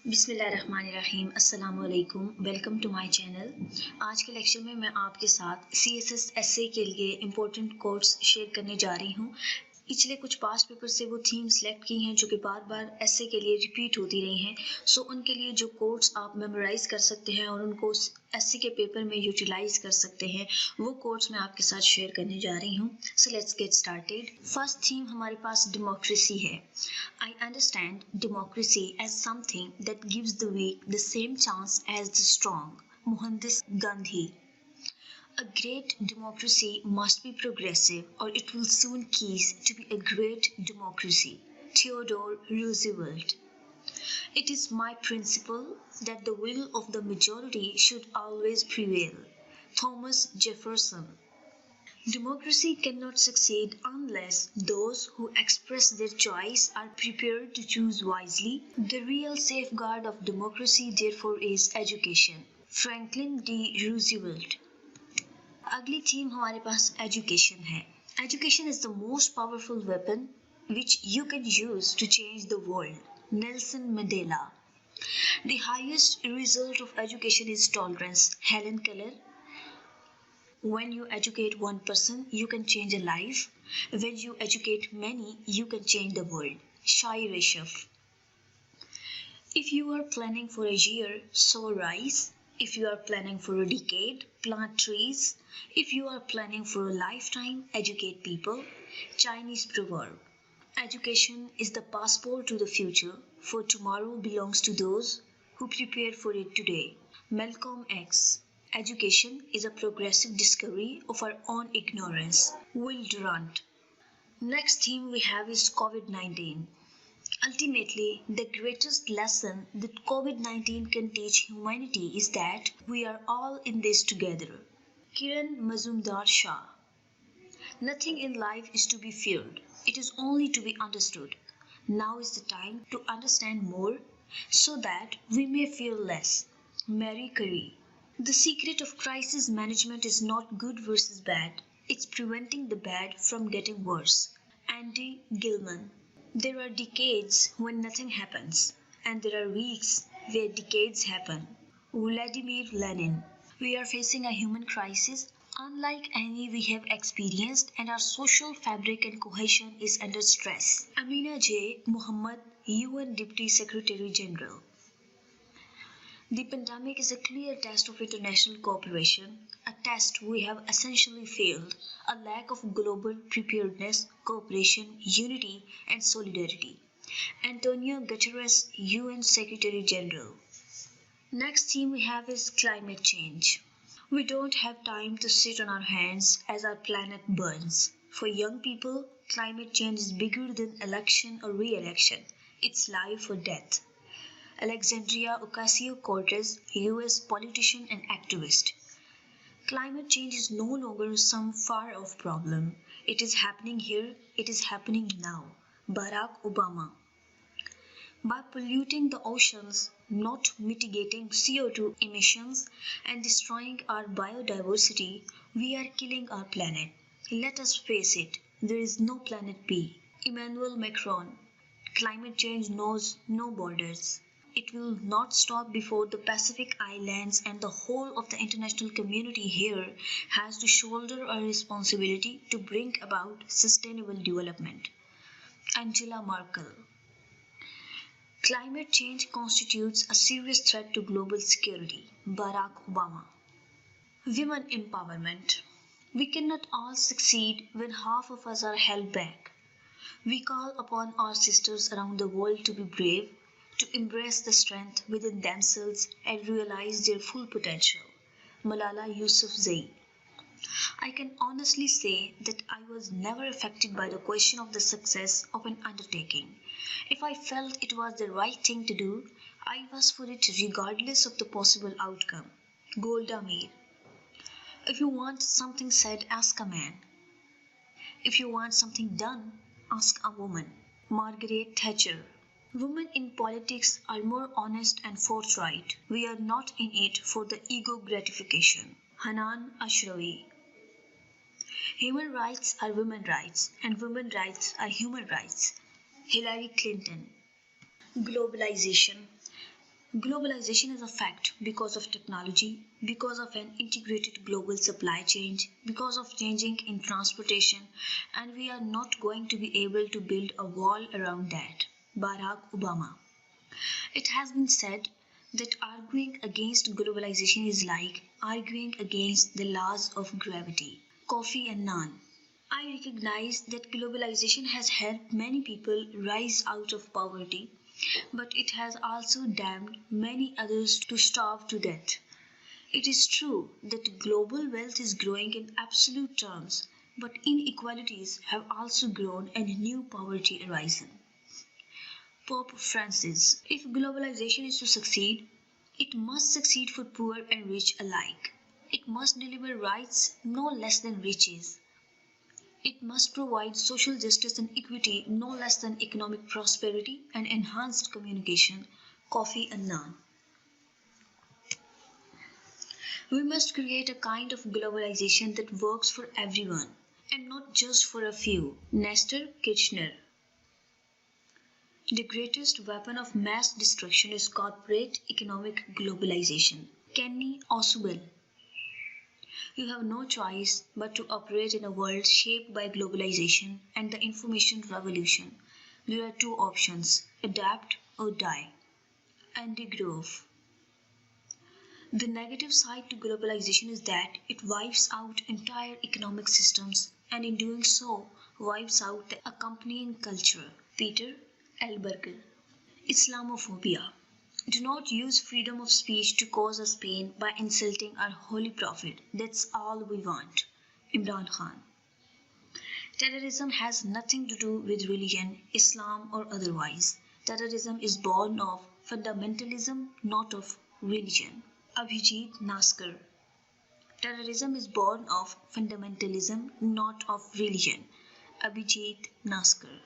बिस्मिल्लाहिर्रहमानिर्रहीम अस्सलाम वालेकुम। Welcome to my channel. आज के लेक्चर में मैं आपके साथ CSS एसए के लिए इम्पोर्टेंट कोट्स शेयर करने जा रही हूँ। पिछले कुछ पास्ट पेपर से वो थीम सेलेक्ट की हैं जो कि बार बार एसए के लिए रिपीट होती रही हैं। सो उनके लिए जो कोट्स आप मेमोराइज कर सकते हैं और उनको एसए के पेपर में यूटिलाइज कर सकते हैं, वो कोट्स मैं आपके साथ शेयर करने जा रही हूँ। So let's get started. First theme हमारे पास डेमोक्रेसी है। I understand democracy as something that gives the weak the same chance as the strong. Mohandas Gandhi. A great democracy must be progressive or it will soon cease to be a great democracy. Theodore Roosevelt. It is my principle that the will of the majority should always prevail. Thomas Jefferson. Democracy cannot succeed unless those who express their choice are prepared to choose wisely. The real safeguard of democracy, therefore, is education. Franklin D. Roosevelt. अगली theme हमारे पास education है। Education is the most powerful weapon which you can use to change the world. Nelson Mandela. The highest result of education is tolerance. Helen Keller. When you educate one person, you can change a life. When you educate many, you can change the world. Shai Reshef. If you are planning for a year, sow rice. If you are planning for a decade, plant trees. If you are planning for a lifetime, educate people. Chinese proverb. Education is the passport to the future, for tomorrow belongs to those who prepare for it today. Malcolm X. Education is a progressive discovery of our own ignorance. Will Durant. Next theme we have is COVID-19. Ultimately, the greatest lesson that COVID-19 can teach humanity is that we are all in this together. Kiran Mazumdar Shah. Nothing in life is to be feared. It is only to be understood. Now is the time to understand more so that we may fear less. Marie Curie. The secret of crisis management is not good versus bad. It's preventing the bad from getting worse. Andy Gilman. There are decades when nothing happens, and there are weeks where decades happen. Vladimir Lenin. We are facing a human crisis unlike any we have experienced, and our social fabric and cohesion is under stress. Amina J. Muhammad, UN Deputy Secretary General. The pandemic is a clear test of international cooperation, a test we have essentially failed, a lack of global preparedness, cooperation, unity, and solidarity. Antonio Guterres, UN Secretary General. Next theme we have is climate change. We don't have time to sit on our hands as our planet burns. For young people, climate change is bigger than election or re-election. It's life or death. Alexandria Ocasio-Cortez, US politician and activist. Climate change is no longer some far-off problem. It is happening here, it is happening now. Barack Obama. By polluting the oceans, not mitigating CO2 emissions, and destroying our biodiversity, we are killing our planet. Let us face it, there is no planet B. Emmanuel Macron. Climate change knows no borders. It will not stop before the Pacific Islands, and the whole of the international community here has to shoulder a responsibility to bring about sustainable development. Angela Merkel. Climate change constitutes a serious threat to global security. Barack Obama. Women empowerment. We cannot all succeed when half of us are held back. We call upon our sisters around the world to be brave, to embrace the strength within themselves and realize their full potential. Malala Yousafzai. I can honestly say that I was never affected by the question of the success of an undertaking. If I felt it was the right thing to do, I was for it regardless of the possible outcome. Golda Meir. If you want something said, ask a man. If you want something done, ask a woman. Margaret Thatcher. Women in politics are more honest and forthright. We are not in it for the ego gratification. Hanan Ashrawi. Human rights are women's rights, and women's rights are human rights. Hillary Clinton. Globalization. Globalization is a fact because of technology, because of an integrated global supply chain, because of changing in transportation, and we are not going to be able to build a wall around that. Barack Obama. It has been said that arguing against globalization is like arguing against the laws of gravity. Kofi Annan. I recognize that globalization has helped many people rise out of poverty, but it has also damned many others to starve to death. It is true that global wealth is growing in absolute terms, but inequalities have also grown and new poverty arisen. Pope Francis. If globalization is to succeed, it must succeed for poor and rich alike. It must deliver rights no less than riches. It must provide social justice and equity no less than economic prosperity and enhanced communication. Kofi Annan. We must create a kind of globalization that works for everyone and not just for a few. Nestor Kirchner. The greatest weapon of mass destruction is corporate economic globalization. Kenny Oswald. You have no choice but to operate in a world shaped by globalization and the information revolution. There are two options: adapt or die. Andy Grove. The negative side to globalization is that it wipes out entire economic systems and in doing so wipes out the accompanying culture. Peter Elberger. Islamophobia. Do not use freedom of speech to cause us pain by insulting our holy prophet. That's all we want. Imran Khan. Terrorism has nothing to do with religion, Islam, or otherwise. Terrorism is born of fundamentalism, not of religion. Abhijit Naskar. Terrorism is born of fundamentalism, not of religion. Abhijit Naskar.